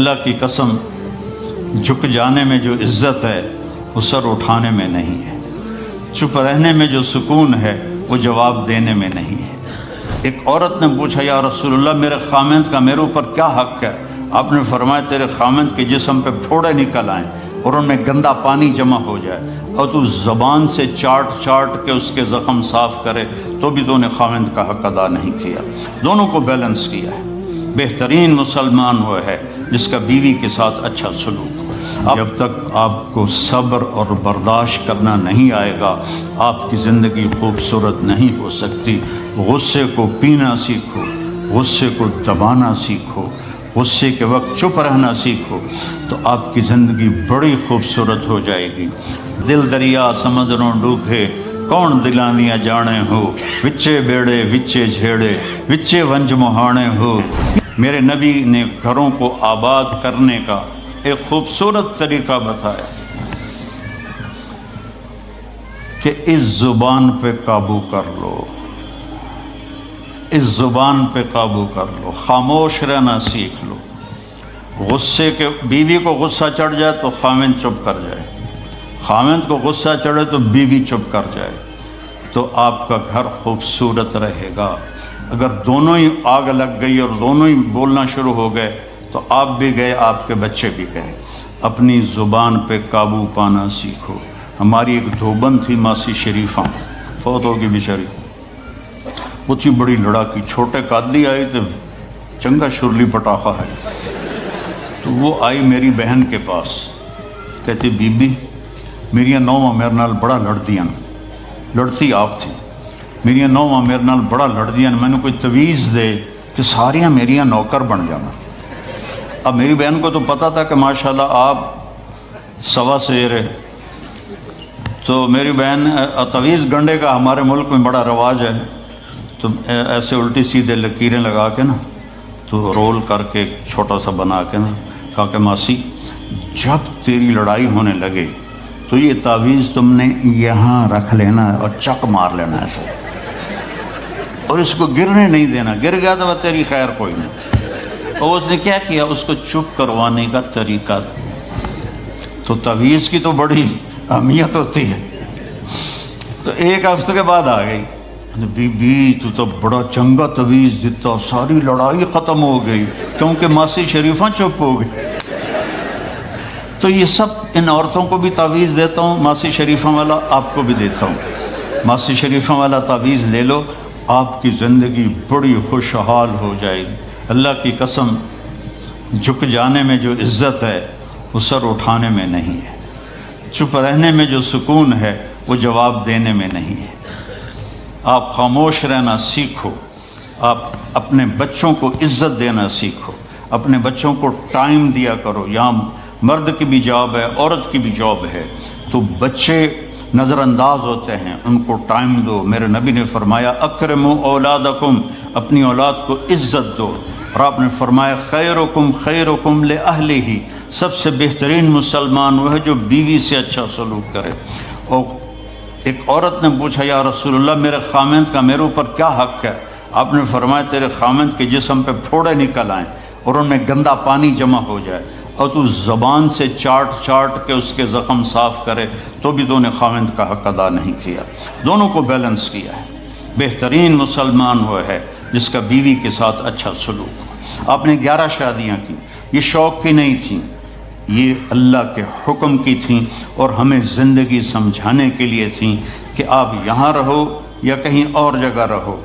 اللہ کی قسم جھک جانے میں جو عزت ہے وہ سر اٹھانے میں نہیں ہے، چپ رہنے میں جو سکون ہے وہ جواب دینے میں نہیں ہے۔ ایک عورت نے پوچھا یا رسول اللہ میرے خامند کا میرے اوپر کیا حق ہے؟ آپ نے فرمایا تیرے خامند کے جسم پہ پھوڑے نکل آئیں اور ان میں گندا پانی جمع ہو جائے اور تو زبان سے چاٹ کے اس کے زخم صاف کرے تو بھی تو نے خامند کا حق ادا نہیں کیا۔ دونوں کو بیلنس کیا ہے۔ بہترین مسلمان وہ ہے جس کا بیوی کے ساتھ اچھا سلوک ہو۔ جب تک آپ کو صبر اور برداشت کرنا نہیں آئے گا آپ کی زندگی خوبصورت نہیں ہو سکتی۔ غصے کو پینا سیکھو، غصے کو دبانا سیکھو، غصے کے وقت چپ رہنا سیکھو تو آپ کی زندگی بڑی خوبصورت ہو جائے گی۔ دل دریا سمندروں ڈوبے کون دلاندیاں جانے ہو، وچے بیڑے وچے جھیڑے وچے ونج مہانے ہو۔ میرے نبی نے گھروں کو آباد کرنے کا ایک خوبصورت طریقہ بتایا کہ اس زبان پہ قابو کر لو، اس زبان پہ قابو کر لو، خاموش رہنا سیکھ لو۔ غصے کے بیوی کو غصہ چڑھ جائے تو خامند چپ کر جائے، خامند کو غصہ چڑھے تو بیوی چپ کر جائے تو آپ کا گھر خوبصورت رہے گا۔ اگر دونوں ہی آگ لگ گئی اور دونوں ہی بولنا شروع ہو گئے تو آپ بھی گئے، آپ کے بچے بھی گئے۔ اپنی زبان پہ قابو پانا سیکھو۔ ہماری ایک دھوبن تھی ماسی شریفہ، فوت ہوگی بیچاری، وہ تھی بڑی لڑاکی، چھوٹے قادی آئی تو چنگا شرلی پٹاخہ ہے، تو وہ آئی میری بہن کے پاس، کہتی بی بی میریاں نوواں میرے نال بڑا لڑدیاں، لڑتی آپ تھی، میریاں نوواں میرے نال بڑا لڑدیاں، میں نے کوئی تویز دے کہ ساریاں میریاں نوکر بن جانا۔ اب میری بہن کو تو پتہ تھا کہ ماشاءاللہ آپ سوا سیر ہے، تو میری بہن تویز گنڈے کا ہمارے ملک میں بڑا رواج ہے، تو ایسے الٹی سیدھے لکیریں لگا کے نا تو رول کر کے چھوٹا سا بنا کے نا کہا کہ ماسی جب تیری لڑائی ہونے لگے تو یہ تعویذ تم نے یہاں رکھ لینا اور چک مار لینا ایسے، اور اس کو گرنے نہیں دینا، گر گیا تو وہ تیری خیر کوئی نہیں۔ اور اس نے کیا کیا، اس کو چپ کروانے کا طریقہ، تو تعویذ کی تو بڑی اہمیت ہوتی ہے۔ تو ایک ہفتے کے بعد آ گئی، بی بی تو بڑا چنگا تویز دیتا، ساری لڑائی ختم ہو گئی کیونکہ ماسی شریفہ چپ ہو گئی۔ تو یہ سب ان عورتوں کو بھی تعویذ دیتا ہوں، ماسی شریفہ والا آپ کو بھی دیتا ہوں، ماسی شریفہ والا تعویذ لے لو، آپ کی زندگی بڑی خوشحال ہو جائے گی۔ اللہ کی قسم جھک جانے میں جو عزت ہے وہ سر اٹھانے میں نہیں ہے، چپ رہنے میں جو سکون ہے وہ جواب دینے میں نہیں ہے۔ آپ خاموش رہنا سیکھو، آپ اپنے بچوں کو عزت دینا سیکھو، اپنے بچوں کو ٹائم دیا کرو۔ یہاں مرد کی بھی جاب ہے، عورت کی بھی جاب ہے، تو بچے نظر انداز ہوتے ہیں، ان کو ٹائم دو۔ میرے نبی نے فرمایا اکرموا اولادکم، اپنی اولاد کو عزت دو، اور آپ نے فرمایا خیرکم خیرکم لأہلہ، سب سے بہترین مسلمان وہ ہے جو بیوی سے اچھا سلوک کرے۔ اور ایک عورت نے پوچھا یا رسول اللہ میرے خامند کا میرے اوپر کیا حق ہے؟ آپ نے فرمایا تیرے خامند کے جسم پہ پھوڑے نکل آئیں اور ان میں گندا پانی جمع ہو جائے اور تو زبان سے چاٹ کے اس کے زخم صاف کرے تو بھی تو نے خامند کا حق ادا نہیں کیا۔ دونوں کو بیلنس کیا ہے۔ بہترین مسلمان وہ ہے جس کا بیوی کے ساتھ اچھا سلوک ہو۔ آپ نے 11 شادیاں کی، یہ شوق کی نہیں تھیں، یہ اللہ کے حکم کی تھیں اور ہمیں زندگی سمجھانے کے لیے تھیں کہ آپ یہاں رہو یا کہیں اور جگہ رہو،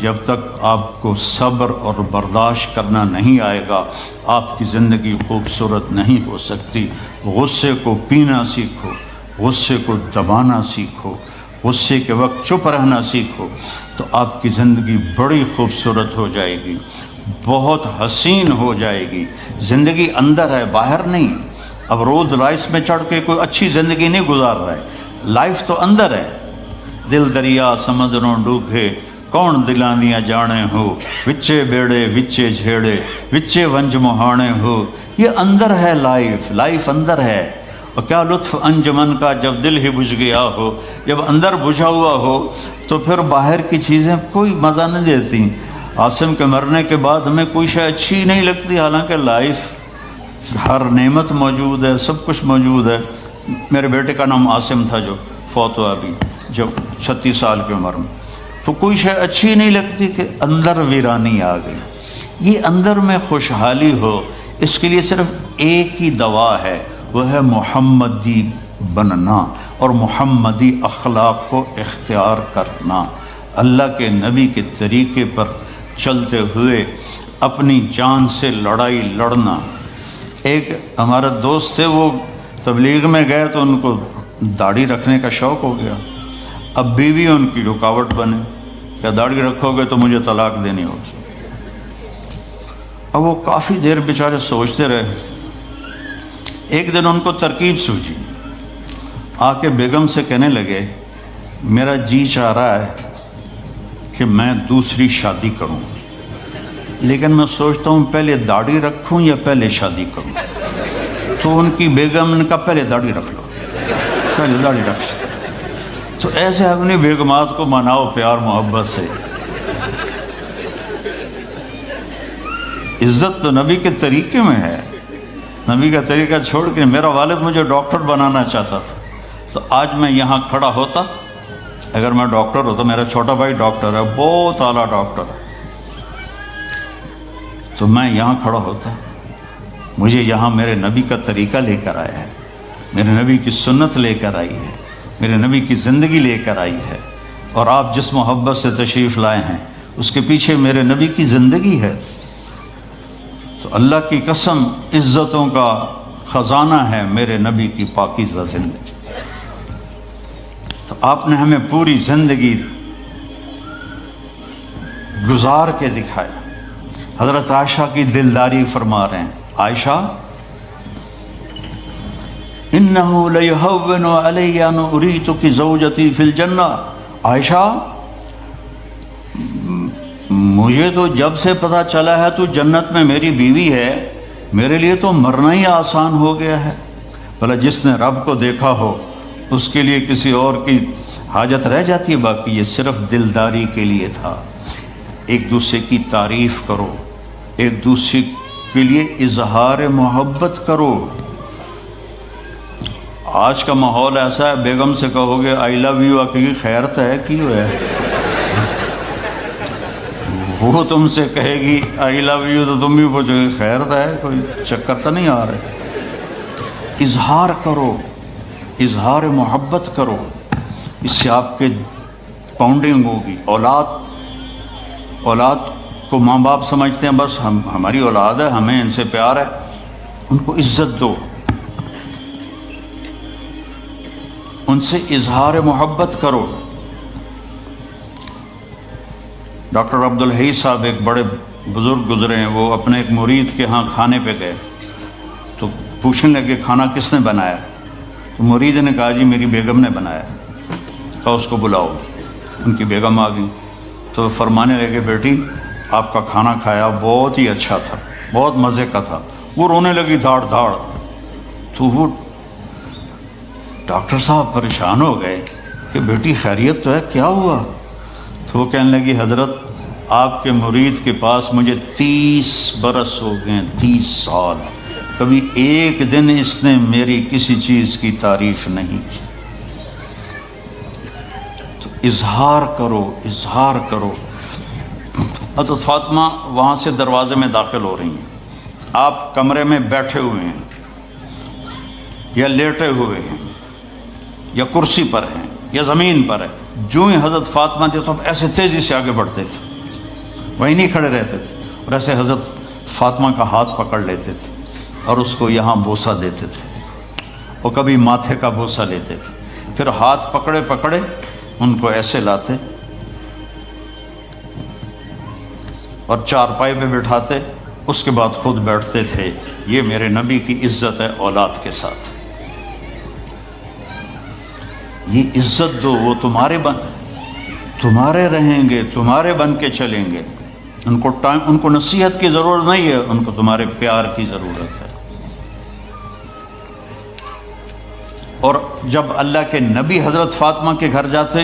جب تک آپ کو صبر اور برداشت کرنا نہیں آئے گا آپ کی زندگی خوبصورت نہیں ہو سکتی۔ غصے کو پینا سیکھو، غصے کو دبانا سیکھو، غصے کے وقت چپ رہنا سیکھو تو آپ کی زندگی بڑی خوبصورت ہو جائے گی، بہت حسین ہو جائے گی۔ زندگی اندر ہے، باہر نہیں۔ اب رولز رائس میں چڑھ کے کوئی اچھی زندگی نہیں گزار رہا ہے، لائف تو اندر ہے۔ دل دریا سمندروں ڈوبے کون دلاندیاں جانے ہو، وچے بیڑے وچے جھیڑے وچے ونج مہانے ہو۔ یہ اندر ہے، لائف اندر ہے۔ اور کیا لطف انجمن کا جب دل ہی بجھ گیا ہو، جب اندر بجھا ہوا ہو تو پھر باہر کی چیزیں کوئی مزہ نہیں دیتی۔ عاصم کے مرنے کے بعد ہمیں کوئی شے اچھی نہیں لگتی، حالانکہ لائف ہر نعمت موجود ہے، سب کچھ موجود ہے۔ میرے بیٹے کا نام عاصم تھا جو فوت ہوا ابھی جب 36 سال کی عمر میں، تو کوئی شے اچھی نہیں لگتی کہ اندر ویرانی آ گئی۔ یہ اندر میں خوشحالی ہو، اس کے لیے صرف ایک ہی دوا ہے، وہ ہے محمدی بننا اور محمدی اخلاق کو اختیار کرنا، اللہ کے نبی کے طریقے پر چلتے ہوئے اپنی جان سے لڑائی لڑنا۔ ایک ہمارا دوست تھے، وہ تبلیغ میں گئے تو ان کو داڑھی رکھنے کا شوق ہو گیا، اب بیوی ان کی رکاوٹ بنے، کیا داڑھی رکھو گے تو مجھے طلاق دینی ہوگی۔ اب وہ کافی دیر بیچارے سوچتے رہے، ایک دن ان کو ترکیب سوچی، آ کے بیگم سے کہنے لگے میرا جی چاہ رہا ہے کہ میں دوسری شادی کروں، لیکن میں سوچتا ہوں پہلے داڑھی رکھوں یا پہلے شادی کروں۔ تو ان کی بیگم نے کہا پہلے داڑھی رکھ لو، پہلے داڑھی رکھ لو۔ تو ایسے اپنی بیگمات کو مناؤ پیار محبت سے۔ عزت تو نبی کے طریقے میں ہے، نبی کا طریقہ چھوڑ کے۔ میرا والد مجھے ڈاکٹر بنانا چاہتا تھا، تو آج میں یہاں کھڑا ہوتا، اگر میں ڈاکٹر ہوتا، میرا چھوٹا بھائی ڈاکٹر ہے، بہت اعلیٰ ڈاکٹر ہے، تو میں یہاں کھڑا ہوتا۔ مجھے یہاں میرے نبی کا طریقہ لے کر آیا ہے، میرے نبی کی سنت لے کر آئی ہے، میرے نبی کی زندگی لے کر آئی ہے، اور آپ جس محبت سے تشریف لائے ہیں اس کے پیچھے میرے نبی کی زندگی ہے۔ تو اللہ کی قسم، عزتوں کا خزانہ ہے میرے نبی کی پاکیزہ زندگی۔ تو آپ نے ہمیں پوری زندگی گزار کے دکھایا۔ حضرت عائشہ کی دلداری فرما رہے ہیں، عائشہ انہو لیہون علی ان اریتک زوجتی فی الجنہ، عائشہ مجھے تو جب سے پتہ چلا ہے تو جنت میں میری بیوی ہے، میرے لیے تو مرنا ہی آسان ہو گیا ہے۔ بھلا جس نے رب کو دیکھا ہو اس کے لیے کسی اور کی حاجت رہ جاتی ہے؟ باقی یہ صرف دلداری کے لیے تھا۔ ایک دوسرے کی تعریف کرو، ایک دوسرے کے لیے اظہار محبت کرو۔ آج کا ماحول ایسا ہے، بیگم سے کہو گے آئی لو یو، کی خیر تو ہے کیوں ہے، وہ تم سے کہے گی آئی لو یو تو تم بھی پوچھو گے خیر تو ہے، کوئی چکر تو نہیں آ رہے۔ اظہار کرو، اظہار محبت کرو، اس سے آپ کے پاؤنڈنگ ہوگی۔ اولاد کو ماں باپ سمجھتے ہیں بس ہماری اولاد ہے، ہمیں ان سے پیار ہے، ان کو عزت دو، ان سے اظہار محبت کرو۔ ڈاکٹر عبدالحی صاحب ایک بڑے بزرگ گزرے ہیں، وہ اپنے ایک مرید کے ہاں کھانے پہ گئے تو پوچھنے لگے کھانا کس نے بنایا؟ تو مرید نے کہا جی میری بیگم نے بنایا۔ کہا اس کو بلاؤ۔ ان کی بیگم آ گئی تو فرمانے لگے بیٹی آپ کا کھانا کھایا بہت ہی اچھا تھا، بہت مزے کا تھا۔ وہ رونے لگی دھاڑ دھاڑ۔ تو وہ ڈاکٹر صاحب پریشان ہو گئے کہ بیٹی خیریت تو ہے، کیا ہوا؟ تو وہ کہنے لگی حضرت آپ کے مرید کے پاس مجھے 30 برس ہو گئے، 30 سال، کبھی ایک دن اس نے میری کسی چیز کی تعریف نہیں کی۔ تو اظہار کرو، اظہار کرو۔ حضرت فاطمہ وہاں سے دروازے میں داخل ہو رہی ہیں، آپ کمرے میں بیٹھے ہوئے ہیں یا لیٹے ہوئے ہیں یا کرسی پر ہیں یا زمین پر ہے، جو ہی حضرت فاطمہ تھے تو ایسے تیزی سے آگے بڑھتے تھے، وہیں نہیں کھڑے رہتے تھے، اور ایسے حضرت فاطمہ کا ہاتھ پکڑ لیتے تھے اور اس کو یہاں بوسہ دیتے تھے، اور کبھی ماتھے کا بوسہ لیتے تھے، پھر ہاتھ پکڑے پکڑے ان کو ایسے لاتے اور چارپائی پہ بٹھاتے، اس کے بعد خود بیٹھتے تھے۔ یہ میرے نبی کی عزت ہے اولاد کے ساتھ، یہ عزت دو، وہ تمہارے رہیں گے، تمہارے بن کے چلیں گے۔ ان کو نصیحت کی ضرورت نہیں ہے، ان کو تمہارے پیار کی ضرورت ہے۔ اور جب اللہ کے نبی حضرت فاطمہ کے گھر جاتے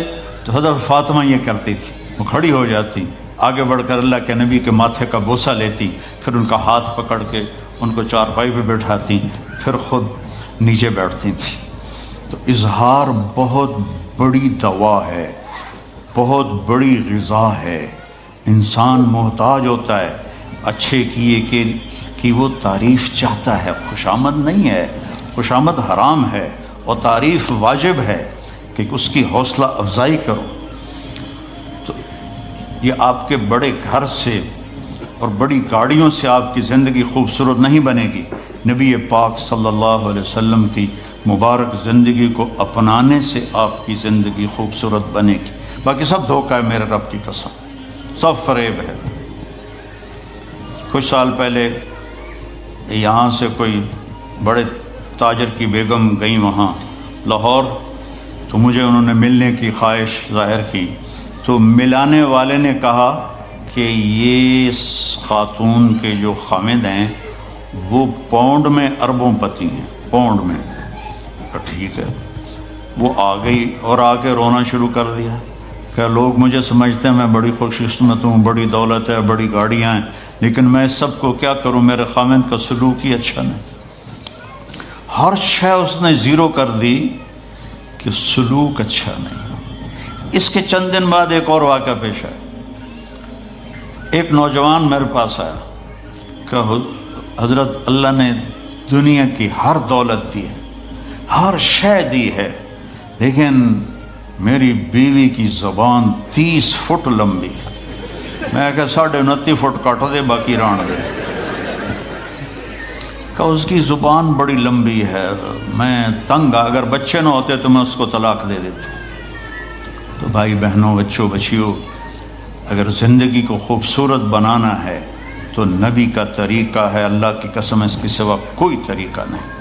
تو حضرت فاطمہ یہ کرتی تھی، وہ کھڑی ہو جاتی، آگے بڑھ کر اللہ کے نبی کے ماتھے کا بوسہ لیتی، پھر ان کا ہاتھ پکڑ کے ان کو چارپائی پہ بٹھاتی پھر خود نیچے بیٹھتی تھی۔ تو اظہار بہت بڑی دوا ہے، بہت بڑی غذا ہے۔ انسان محتاج ہوتا ہے اچھے کیے کہ وہ تعریف چاہتا ہے، خوشامد نہیں ہے، خوشامد حرام ہے، اور تعریف واجب ہے کہ اس کی حوصلہ افزائی کرو۔ تو یہ آپ کے بڑے گھر سے اور بڑی گاڑیوں سے آپ کی زندگی خوبصورت نہیں بنے گی، نبی پاک صلی اللہ علیہ وسلم کی مبارک زندگی کو اپنانے سے آپ کی زندگی خوبصورت بنے گی۔ باقی سب دھوکہ ہے، میرے رب کی قسم، سب فریب ہے۔ کچھ سال پہلے یہاں سے کوئی بڑے تاجر کی بیگم گئیں وہاں لاہور، تو مجھے انہوں نے ملنے کی خواہش ظاہر کی، تو ملانے والے نے کہا کہ یہ خاتون کے جو خامد ہیں وہ پاؤنڈ میں اربوں پتی ہیں، پاؤنڈ میں۔ ٹھیک ہے، وہ آ گئی اور آ کے رونا شروع کر دیا کہ لوگ مجھے سمجھتے ہیں میں بڑی خوش قسمت ہوں، بڑی دولت ہے، بڑی گاڑیاں ہیں، لیکن میں اس سب کو کیا کروں، میرے خامد کا سلوک ہی اچھا نہیں۔ ہر شے اس نے زیرو کر دی کہ سلوک اچھا نہیں۔ اس کے چند دن بعد ایک اور واقعہ پیش آیا۔ ایک نوجوان میرے پاس آیا کہ حضرت اللہ نے دنیا کی ہر دولت دی ہے، ہر شے دی ہے، لیکن میری بیوی کی زبان 30 فٹ لمبی، میں کہ 29.5 فٹ کاٹ دے باقی ران دے، کہ اس کی زبان بڑی لمبی ہے، میں تنگ، اگر بچے نہ ہوتے تو میں اس کو طلاق دے دیتا۔ تو بھائی بہنوں، بچوں بچیوں، اگر زندگی کو خوبصورت بنانا ہے تو نبی کا طریقہ ہے، اللہ کی قسم اس کے سوا کوئی طریقہ نہیں۔